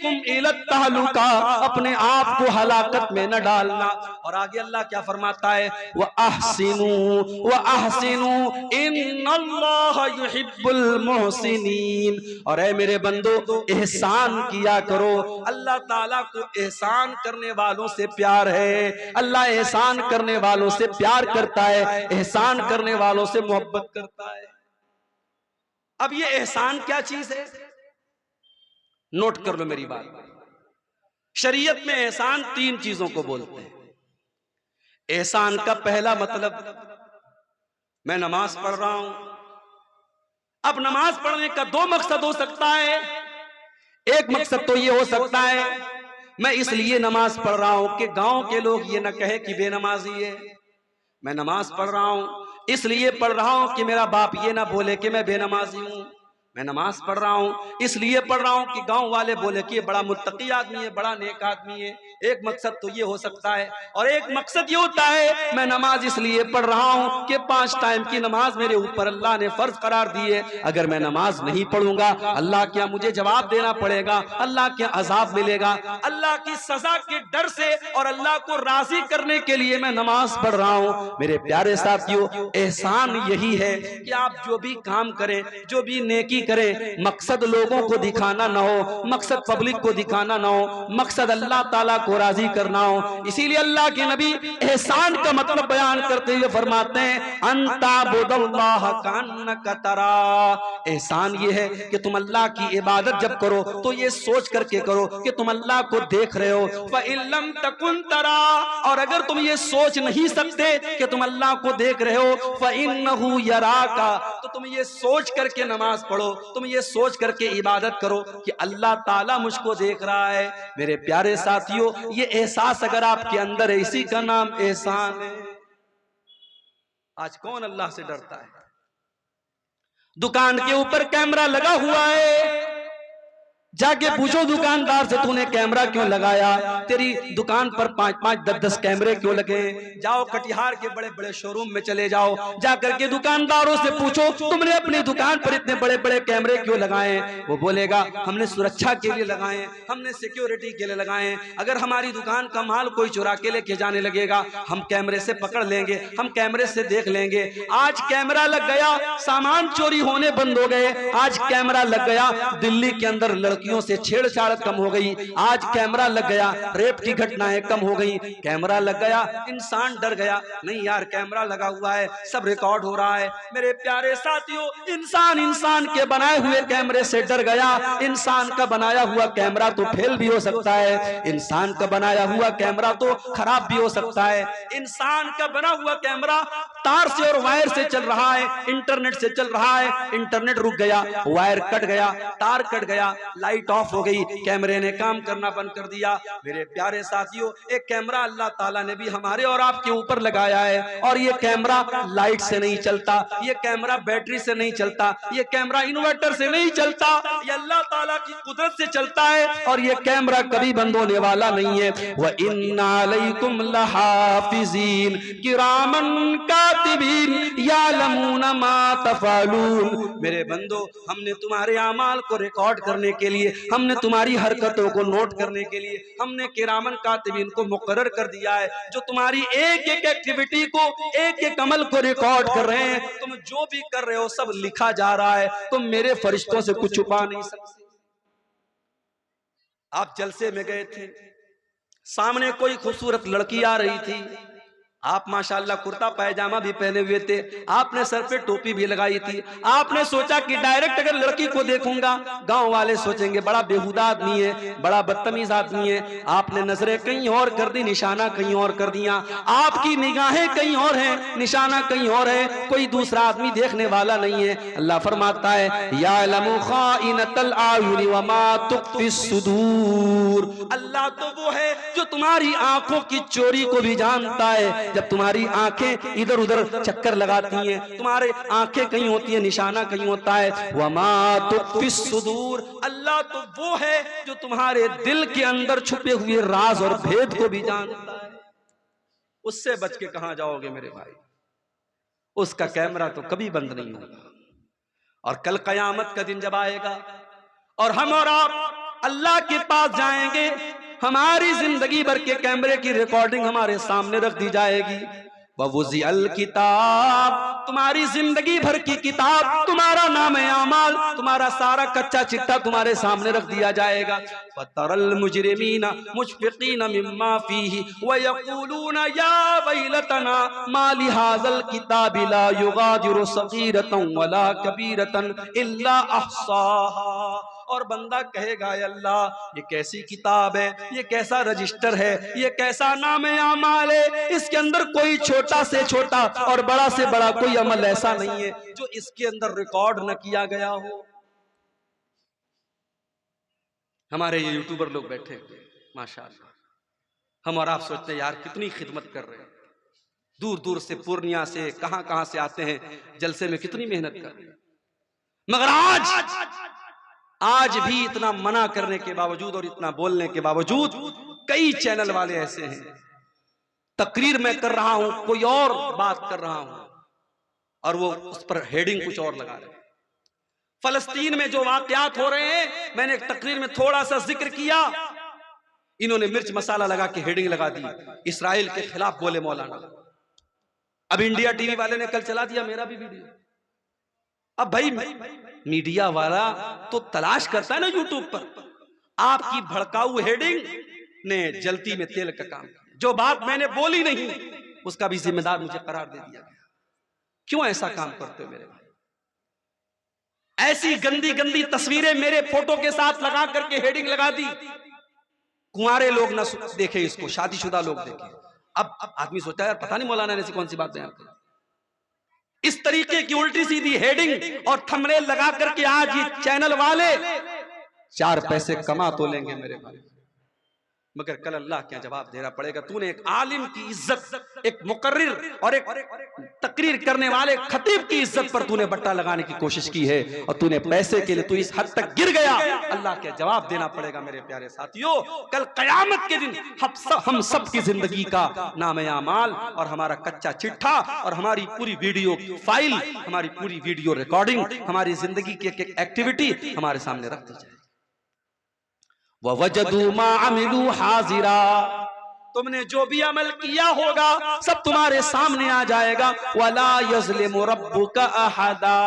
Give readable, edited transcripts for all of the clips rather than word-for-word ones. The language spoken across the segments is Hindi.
तहलुका, अपने आप को हलाकत में न डालना। और आगे अल्लाह क्या फरमाता है, व अहसिनु इन्नल्लाह युहिब्बुल मुहसिनीन। और ऐ मेरे बंदो, एहसान किया करो। अल्लाह ताला को एहसान करने वालों से प्यार है। अल्लाह एहसान करने वालों से प्यार करता है, एहसान करने वालों से मोहब्बत करता है। अब ये एहसान क्या चीज है, नोट कर लो मेरी बात। शरीयत में एहसान 3 चीजों को बोलते हैं। एहसान का पहला मतलब, मैं नमाज पढ़ रहा हूं। अब नमाज पढ़ने का 2 मकसद हो सकता है। एक मकसद तो ये हो सकता है, मैं इसलिए नमाज पढ़ रहा हूं कि गांव के लोग ये ना कहे कि बेनमाजी है। मैं नमाज पढ़ रहा हूं इसलिए पढ़ रहा हूं कि मेरा बाप ये ना बोले कि मैं बेनमाजी हूं। मैं नमाज पढ़ रहा हूं इसलिए पढ़ रहा हूं कि गांव वाले बोले कि ये बड़ा मुत्तकी आदमी है, बड़ा नेक आदमी है। एक मकसद तो ये हो सकता है। और एक मकसद ये होता है, मैं नमाज इसलिए पढ़ रहा हूं कि 5 टाइम की नमाज मेरे ऊपर अल्लाह ने फर्ज करार दी है। अगर मैं नमाज नहीं पढ़ूंगा, अल्लाह क्या मुझे जवाब देना पड़ेगा, अल्लाह क्या अजाब मिलेगा। अल्लाह की सजा के डर से और अल्लाह को राजी करने के लिए मैं नमाज पढ़ रहा हूं। मेरे प्यारे साथियों, एहसान यही है कि आप जो भी काम करें, जो भी नेकी करें, मकसद लोगों को दिखाना ना हो, मकसद पब्लिक को दिखाना ना हो, मकसद अल्लाह ताला को राजी करना हो। इसीलिए अल्लाह के नबी एहसान का मतलब बयान करते हुए फरमाते हैं, अंताबुदल्लाह कान्नका तरा। एहसान ये है कि तुम अल्लाह की इबादत जब करो तो ये सोच करके करो कि तुम अल्लाह को देख रहे हो। फ़इल्लम तकुन तरा, और अगर तुम ये सोच नहीं सकते कि तुम अल्लाह को देख रहे हो, फ़इन्नहु यराका, तो तुम ये सोच करके नमाज पढ़ो, तुम ये सोच करके इबादत करो कि अल्लाह ताला मुझको देख रहा है। मेरे प्यारे साथियों, ये एहसास अगर आपके अंदर है, इसी का नाम एहसान है। आज कौन अल्लाह से डरता है? दुकान के ऊपर कैमरा लगा हुआ है, जाके पूछो दुकानदार से, तूने कैमरा क्यों लगाया? तेरी दुकान पर 5-5, 10-10 कैमरे क्यों लगे? जाओ कटिहार के बड़े बड़े शोरूम में चले जाओ, जाकर के दुकानदारों से पूछो, तुमने अपनी दुकान पर इतने बड़े बड़े कैमरे क्यों लगाए? वो बोलेगा, हमने सुरक्षा के लिए लगाए, हमने सिक्योरिटी के लिए लगाए। अगर हमारी दुकान का माल कोई चुरा के लेके जाने लगेगा, हम कैमरे से पकड़ लेंगे, हम कैमरे से देख लेंगे। आज कैमरा लग गया, सामान चोरी होने बंद हो गए। आज कैमरा लग गया, दिल्ली के अंदर लड़कियों से छेड़छाड़ कम हो गई। आज कैमरा लग गया, रेप की घटनाएं कम हो गई। कैमरा लग गया, इंसान डर गया, नहीं यार कैमरा लगा हुआ है, सब रिकॉर्ड हो रहा है। मेरे प्यारे साथियों, इंसान के बनाए हुए कैमरे से डर गया। इंसान का बनाया हुआ कैमरा तो फेल भी हो सकता है, इंसान का बनाया हुआ कैमरा तो खराब भी हो सकता है। इंसान का बना हुआ कैमरा तार से और वायर से चल रहा है, इंटरनेट से चल रहा है, इंटरनेट रुक गया, वायर कट गया, तार कट गया, लाइट ऑफ हो गई, कैमरे ने काम करना बंद कर दिया। मेरे प्यारे साथियों, एक कैमरा अल्लाह ताला ने भी हमारे और आपके ऊपर लगाया है, और ये कैमरा लाइट से नहीं चलता, ये कैमरा बैटरी से नहीं चलता, ये कैमरा इन्वर्टर से नहीं चलता, ये अल्लाह ताला की कुदरत से चलता है, और ये कैमरा कभी बंद होने वाला नहीं है। व इन्ना अलैकुम लहाफिजीन किरामन कातिबीन यालमूना मा तफअलून। मेरे बंदो, हमने तुम्हारे अमाल को रिकॉर्ड करने के लिए, हमने तुम्हारी हरकतों को नोट करने के लिए, हमने किरामन कातिबीन को मुकर्रर कर दिया है, जो तुम्हारी एक एक एक्टिविटी को, एक एक अमल को रिकॉर्ड कर रहे हैं। तुम जो भी कर रहे हो सब लिखा जा रहा है, तुम मेरे फरिश्तों से कुछ छुपा नहीं सकते। आप जलसे में गए थे, सामने कोई खूबसूरत लड़की आ रही थी, आप माशाल्लाह कुर्ता पैजामा भी पहने हुए थे, आपने सर पे टोपी भी लगाई थी। आपने सोचा कि डायरेक्ट अगर लड़की को देखूंगा गांव वाले सोचेंगे बड़ा बेहुदा आदमी है, बड़ा बदतमीज आदमी है। आपने नजरें कहीं और कर दी, निशाना कहीं और कर दिया, आपकी निगाहें कहीं और हैं, निशाना कहीं और है, कोई दूसरा आदमी देखने वाला नहीं है। अल्लाह फरमाता है, यालमु खाइनतल आयुनि व मा तुख्फी सुदूर। अल्लाह तो वो है जो तुम्हारी आंखों की चोरी को भी जानता है। जब तुम्हारी आंखें इधर उधर चक्कर लगाती हैं, तुम्हारे आंखें कहीं होती है, निशाना कहीं होता है। वमा तुख्फी सुदूर, अल्लाह तो वो है जो तुम्हारे दिल के अंदर छुपे हुए राज और भेद को भी जानता है। उससे बच के कहां जाओगे मेरे भाई? उसका कैमरा तो कभी बंद नहीं होगा। और कल कयामत का दिन जब आएगा और हम और आप अल्लाह के पास जाएंगे, हमारी जिंदगी भर के कैमरे की रिकॉर्डिंग हमारे सामने रख दी जाएगी। ववुज़िअल किताब, तुम्हारी जिंदगी भर की किताब, तुम्हारा नाम आमाल, तुम्हारा सारा कच्चा चिट्ठा तुम्हारे सामने रख दिया जाएगा। फतरल मुजरिमीना मुशफिकीना मिम्मा फीही व यक़ूलूना या वैलतना मा लिहाज़ल किताबि ला युगादिरु सगीरतन वला कबीरतन इल्ला अहसाहा। और बंदा कहेगा अल्लाह ये कैसी किताब है, ये कैसा रजिस्टर है, ये कैसा नाम आमाल है, इसके अंदर कोई छोटा से छोटा और बड़ा से बड़ा कोई अमल ऐसा नहीं है जो इसके अंदर रिकॉर्ड न किया गया हो। हमारे ये यूट्यूबर लोग बैठे हुए माशाअल्लाह, हम और आप सोचते हैं यार कितनी खिदमत कर रहे हैं, दूर दूर से पूर्णिया से कहां से आते हैं, जलसे में कितनी मेहनत कर रहे हैं, मगर आज भी इतना मना करने के बावजूद और इतना बोलने के बावजूद कई चैनल वाले ऐसे हैं, तकरीर मैं कर रहा हूं, कोई और बात कर रहा हूं और वो उस पर हेडिंग कुछ और लगा रहे हैं। फलस्तीन में जो वाकयात हो रहे हैं, मैंने एक तकरीर में थोड़ा सा जिक्र किया, इन्होंने मिर्च मसाला लगा के हेडिंग लगा दी, इसराइल के खिलाफ बोले मौलाना। अब इंडिया टीवी वाले ने कल चला दिया मेरा भी वीडियो। अब भाई मीडिया वाला तो तलाश करता है ना यूट्यूब पर, आपकी भड़काऊ हेडिंग ने जलती में तेल का काम किया। जो बात मैंने बोली नहीं उसका भी जिम्मेदार मुझे करार दे दिया गया। क्यों ऐसा काम करते हो मेरे भाई? ऐसी गंदी गंदी तस्वीरें मेरे फोटो के साथ लगा करके हेडिंग लगा दी, कुंवारे लोग ना देखे इसको, शादीशुदा लोग देखे। अब आदमी सोचता है यार पता नहीं मौलाना ने ऐसी कौन सी बात बयान की। इस तरीके की उल्टी सीधी हेडिंग और थंबनेल लगा करके आज ये चैनल वाले 4 पैसे कमा तो लेंगे मेरे भाई, मगर कल अल्लाह क्या जवाब देना पड़ेगा। तूने एक आलिम की इज्जत, एक मुकर्रिर और एक तकरीर करने वाले खतीब की इज्जत पर तूने बट्टा लगाने की कोशिश की है और तूने पैसे के लिए तू इस हद तक गिर गया, अल्लाह क्या जवाब देना पड़ेगा मेरे प्यारे साथियों। कल कयामत के दिन हम सब की जिंदगी का नाम आमाल और हमारा कच्चा चिट्ठा और हमारी पूरी वीडियो फाइल, हमारी पूरी वीडियो रिकॉर्डिंग, हमारी जिंदगी की एक एक्टिविटी हमारे सामने रख दी जाए। ववजदू मा अमिलू हाजिरा, तुमने जो भी अमल किया होगा सब तुम्हारे सामने आ जाएगा। वला यज़लिमु रब्बुका अहदा,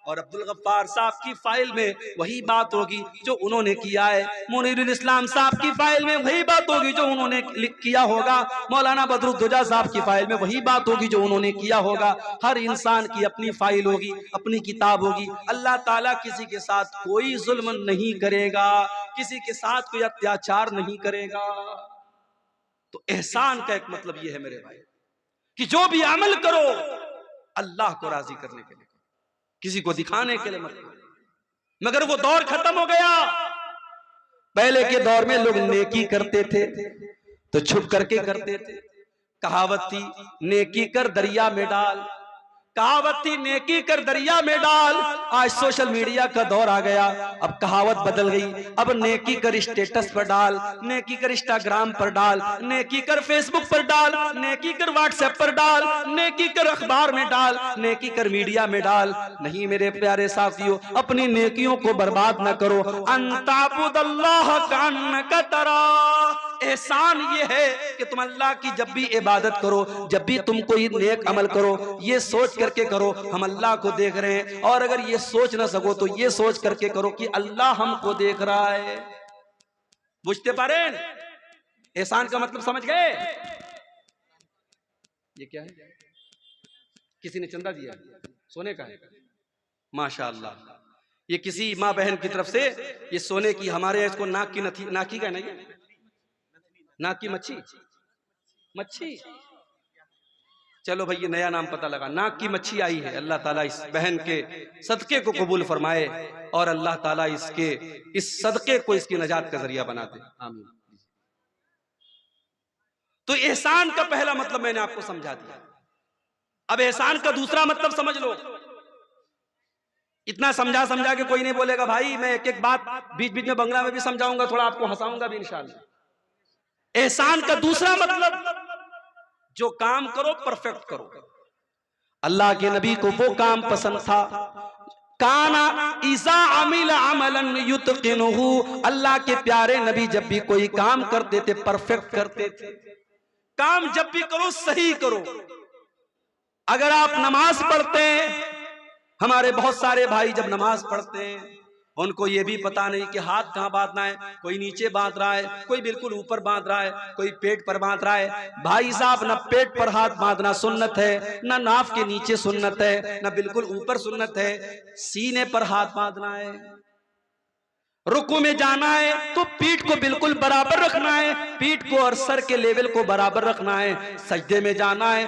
और अब्दुल गफ्फार साहब की फाइल में वही बात होगी जो उन्होंने किया है, मुनीरुल इस्लाम साहब की फाइल में वही बात होगी जो उन्होंने किया होगा, मौलाना बदरुद्दोजा साहब की फाइल में वही बात होगी जो उन्होंने किया होगा। हर इंसान की अपनी फाइल होगी, अपनी किताब होगी। अल्लाह ताला किसी के साथ कोई जुल्म नहीं करेगा, किसी के साथ कोई अत्याचार नहीं करेगा। तो एहसान का एक मतलब यह है मेरे भाई कि जो भी अमल करो अल्लाह को राजी करने के लिए, किसी को दिखाने के लिए मत करो। मगर वो दौर खत्म हो गया। पहले के दौर में लोग नेकी करते थे तो छुप करके करते थे। कहावत थी नेकी कर दरिया में डाल, कहावत थी नेकी कर दरिया में डाल। आज सोशल मीडिया का दौर आ गया, अब कहावत बदल गई। अब नेकी कर स्टेटस पर डाल, नेकी कर इंस्टाग्राम पर डाल, नेकी कर फेसबुक पर डाल, नेकी कर व्हाट्सएप पर डाल, नेकी कर अखबार में डाल, नेकी कर मीडिया में डाल। नहीं मेरे प्यारे साथियों, अपनी नेकियों को बर्बाद न करो। अंताबुदल्लाह कान्नका तरा, एहसान ये है कि तुम अल्लाह की जब भी इबादत करो, जब भी तुम कोई नेक अमल करो, ये सोच करके करो हम अल्लाह को देख रहे हैं। और अगर ये सोच ना सको तो ये सोच करके करो कि अल्लाह हमको देख रहा है। बुझते पारे? एहसान का मतलब समझ गए? ये क्या है? किसी ने चंदा दिया, सोने का है माशाअल्लाह। ये किसी माँ बहन की तरफ से ये सोने की, हमारे इसको नाक की नाकी का नहीं, नाक की मच्छी। चलो भाई ये नया नाम पता लगा, नाक की मच्छी आई है। अल्लाह ताला इस बहन के सदके को कबूल फरमाए और अल्लाह ताला इस सदके को इसकी नजात का जरिया बना दे, आमीन। तो एहसान का पहला मतलब मैंने आपको समझा दिया। अब एहसान का दूसरा मतलब समझ लो। इतना समझा के कोई नहीं बोलेगा भाई मैं एक एक बात बीच बीच में बंगला में भी समझाऊंगा, थोड़ा आपको हंसाऊंगा भी इंशाअल्लाह। एहसान का दूसरा मतलब जो काम करो परफेक्ट करो। अल्लाह के नबी को वो काम पसंद था काना इज़ा अमिल अमलन युतकिनुहु, अल्लाह के प्यारे नबी जब भी कोई काम करते थे परफेक्ट करते थे। काम जब भी करो सही करो। अगर आप नमाज पढ़ते हैं, हमारे बहुत सारे भाई जब नमाज पढ़ते हैं उनको ये भी पता नहीं कि हाथ कहाँ बांधना है, कोई नीचे बांध रहा है, कोई बिल्कुल ऊपर बांध रहा है, कोई पेट पर बांध रहा है। भाई साहब, ना पेट पर हाथ बांधना सुन्नत है, ना नाफ के नीचे सुन्नत है, ना बिल्कुल ऊपर सुन्नत है। सीने पर हाथ बांधना है। रुकू में जाना है तो पीठ को बिल्कुल बराबर रखना है, पीठ को और सर के लेवल को बराबर रखना है। सजदे में जाना है